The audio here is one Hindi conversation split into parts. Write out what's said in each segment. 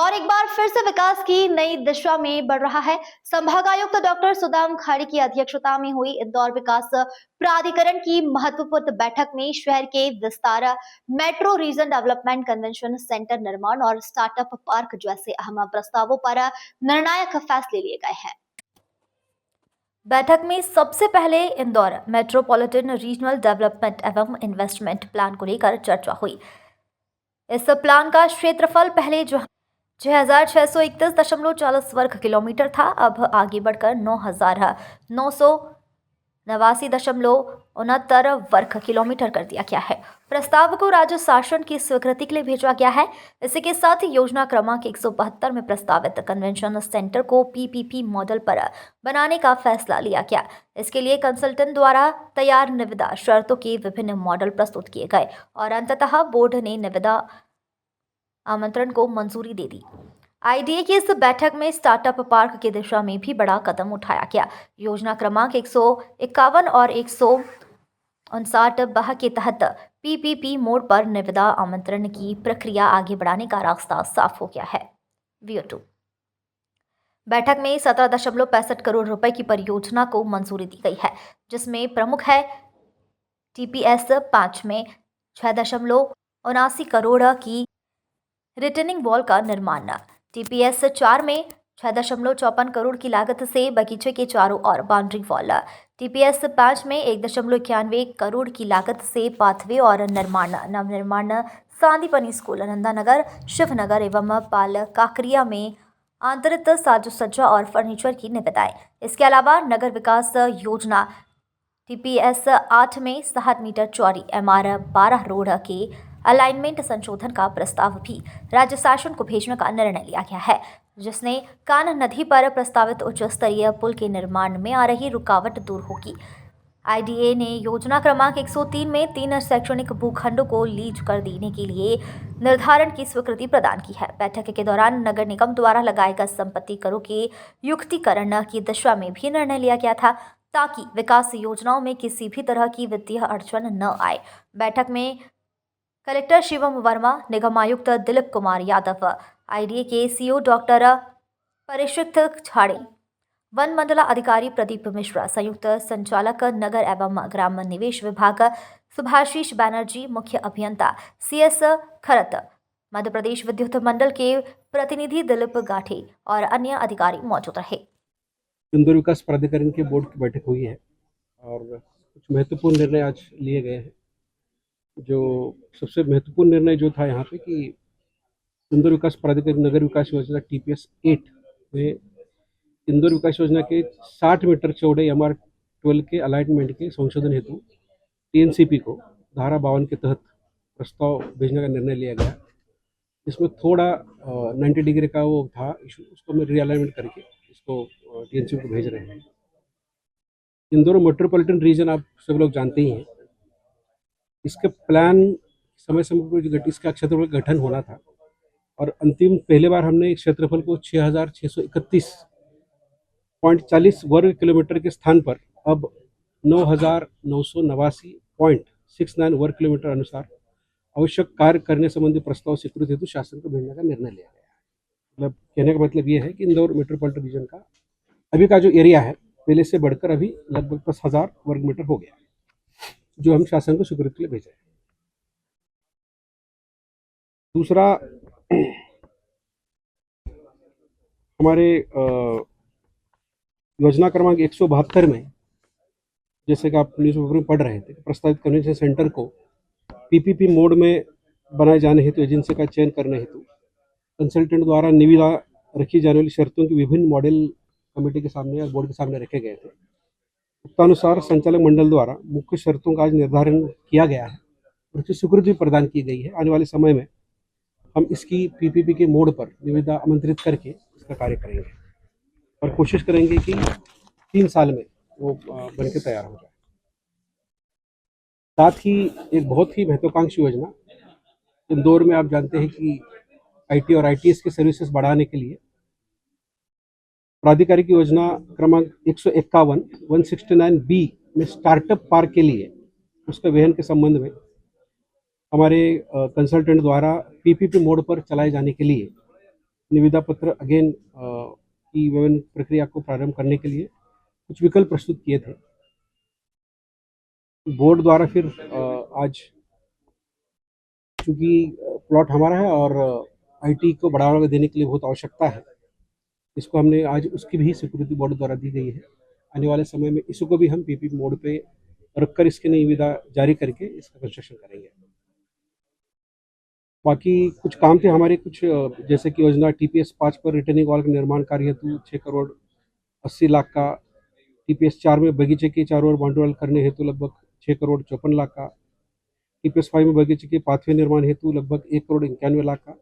इंदौर एक बार फिर से विकास की नई दिशा में बढ़ रहा है। संभागायुक्त डॉक्टर सुदाम खाड़ी की अध्यक्षता में हुई इंदौर विकास प्राधिकरण की महत्वपूर्ण बैठक में शहर के विस्तार, metro reason development, convention centre निर्माण और स्टार्टअप पार्क जैसे अहम प्रस्तावों पर निर्णायक फैसले लिए गए हैं। बैठक में सबसे पहले इंदौर मेट्रोपॉलिटन रीजनल डेवलपमेंट एवं इन्वेस्टमेंट प्लान को लेकर चर्चा हुई। इस प्लान का क्षेत्रफल पहले जो 6,631.40 वर्ग किलोमीटर था, अब आगे बढ़कर 9,989.69 वर्ग किलोमीटर कर दिया गया है। प्रस्ताव को राज्य शासन की स्वीकृति के लिए भेजा गया है। इसी के साथ ही योजना क्रमांक 172 में प्रस्तावित कन्वेंशन सेंटर को पीपीपी मॉडल पर बनाने का फैसला लिया गया। इसके लिए कंसल्टेंट द्वारा तैयार निविदा शर्तों के विभिन्न मॉडल प्रस्तुत किए गए और अंततः बोर्ड ने निविदा आमंत्रण को मंजूरी दे दी। आईडीए की इस बैठक में स्टार्टअप पार्क की दिशा में भी बड़ा कदम उठाया गया। योजना क्रमांक 151 और 159 के तहत पीपीपी मोड पर निविदा आमंत्रण की प्रक्रिया आगे बढ़ाने का रास्ता साफ हो गया है। VO2 बैठक में 17.65 करोड़ रुपए की परियोजना को मंजूरी दी गई है, जिसमें प्रमुख है TPS 5 में 6.79 करोड़ की रिटर्निंग वॉल का निर्माण, TPS 4 में 6.54 करोड़ की लागत से बगीचे के चारों ओर बाउंड्री वॉल, TPS 5 में 1.91 करोड़ की लागत से पाथवे और नवनिर्माण सांदीपनी स्कूल, नंदानगर, शिवनगर एवं पाल काकरिया में आंतरिक साज सज्जा और फर्नीचर की निविदाएं। इसके अलावा नगर विकास योजना TPS 8 में 60 मीटर चौड़ी MR 12 रोड के अलाइनमेंट संशोधन का प्रस्ताव भी राज्य शासन को भेजने का निर्णय लिया गया है, जिसने कान्ह नदी पर प्रस्तावित उच्च स्तरीय पुल के निर्माण में आ रही रुकावट दूर होगी। आईडीए ने योजना क्रमांक 103 में 3 शैक्षणिक भूखंडों को लीज कर देने के लिए निर्धारण की स्वीकृति प्रदान की है। बैठक के दौरान नगर निगम द्वारा लगाए गए संपत्ति करों के युक्तिकरण की दिशा में भी निर्णय लिया गया था, ताकि विकास योजनाओं में किसी भी तरह की वित्तीय अड़चन न आए। बैठक में कलेक्टर शिवम वर्मा, निगम आयुक्त दिलीप कुमार यादव, आईडीए के सीईओ डॉक्टर परिषित छाड़े, वन मंडला अधिकारी प्रदीप मिश्रा, संयुक्त संचालक नगर एवं ग्राम निवेश विभाग सुभाषीष बैनर्जी, मुख्य अभियंता CS खरत, मध्य प्रदेश विद्युत मंडल के प्रतिनिधि दिलीप गाठे और अन्य अधिकारी मौजूद रहे। इंदौर विकास प्राधिकरण के बोर्ड की बैठक हुई है और कुछ महत्वपूर्ण निर्णय आज लिए गए हैं। जो सबसे महत्वपूर्ण निर्णय जो था यहाँ पे कि इंदौर विकास प्राधिकरण नगर विकास योजना TPS 8 में इंदौर विकास योजना के 60 मीटर चौड़े MR 12 के अलाइनमेंट के संशोधन हेतु TNCP को धारा 52 के तहत प्रस्ताव भेजने का निर्णय लिया गया। इसमें थोड़ा 90 डिग्री का वो था इशू, उसको मैं रीअलाइनमेंट करके इसको TNCP को भेज रहे हैं। इंदौर मेट्रोपॉलिटन रीजन आप सब लोग जानते ही हैं। इसके प्लान समय पर इसका क्षेत्रफल गठन होना था और अंतिम पहले बार हमने क्षेत्रफल को 6,631.40 वर्ग किलोमीटर के स्थान पर अब 9,989.69 वर्ग किलोमीटर अनुसार आवश्यक कार्य करने संबंधी प्रस्ताव स्वीकृति हेतु शासन को भेजने का निर्णय लिया गया है। मतलब कहने का मतलब ये है कि इंदौर मेट्रोपॉलिटन रीजन का अभी का जो एरिया है पहले से बढ़कर अभी लगभग 10,000 वर्ग मीटर हो गया है, जो हम शासन को स्वीकृति के लिए भेजा है। दूसरा, हमारे योजना क्रमांक 172 में जैसे कि आप न्यूज़पेपर में पढ़ रहे थे, प्रस्तावित कन्वेंशन सेंटर को पीपीपी मोड में बनाए जाने हेतु एजेंसी का चयन करने हेतु कंसल्टेंट द्वारा निविदा रखी जाने वाली शर्तों के विभिन्न मॉडल कमेटी के सामने या बोर्ड के सामने रखे गए थे। उत्तानुसार संचालक मंडल द्वारा मुख्य शर्तों का आज निर्धारण किया गया है और उसकी स्वीकृति प्रदान की गई है। आने वाले समय में हम इसकी पीपीपी के मोड पर निविदा आमंत्रित करके इसका कार्य करेंगे और कोशिश करेंगे कि 3 साल में वो बन के तैयार हो जाए। साथ ही एक बहुत ही महत्वाकांक्षी योजना इंदौर में आप जानते हैं कि IT और ITS की सर्विसेज बढ़ाने के लिए प्राधिकारी की योजना क्रमांक 151 169B में स्टार्टअप पार्क के लिए उसके वहन के संबंध में हमारे कंसल्टेंट द्वारा पीपीपी मोड पर चलाए जाने के लिए निविदा पत्र अगेन की विभिन्न प्रक्रिया को प्रारंभ करने के लिए कुछ विकल्प प्रस्तुत किए थे। बोर्ड द्वारा फिर आज चूँकि प्लॉट हमारा है और आईटी को बढ़ावा देने के लिए बहुत आवश्यकता है, इसको हमने आज उसकी भी स्वीकृति बोर्ड द्वारा दी गई है। आने वाले समय में इसको भी हम पीपीपी मोड पे रखकर इसकी निविदा जारी करके इसका कंस्ट्रक्शन करेंगे। बाकी कुछ काम थे हमारे, कुछ जैसे कि योजना टीपीएस 5 पर रिटर्निंग वॉल का निर्माण कार्य हेतु 6 करोड़ 80 लाख का, टीपीएस 4 में बगीचे के चारों ओर बाउंड्री करने हेतु लगभग 6 करोड़ 54 लाख का, टीपीएस 5 में बगीचे के पाथवे निर्माण हेतु लगभग 1 करोड़ 91 लाख का,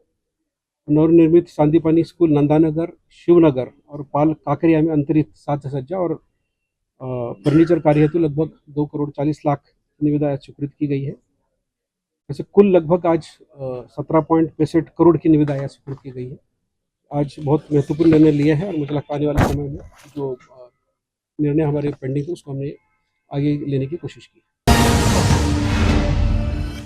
नवनिर्मित सांदीपनी स्कूल नंदानगर, शिवनगर और पाल काकरिया में अंतरित साज सज्जा और फर्नीचर कार्य हेतु लगभग 2 करोड़ 40 लाख निविदा स्वीकृत की गई है। ऐसे कुल लगभग आज 17.65 करोड़ की निविदा स्वीकृत की गई है। आज बहुत महत्वपूर्ण निर्णय लिया है और मुझे लगता है आने वाले समय में जो निर्णय हमारे पेंडिंग थे उसको हमने आगे लेने की कोशिश की।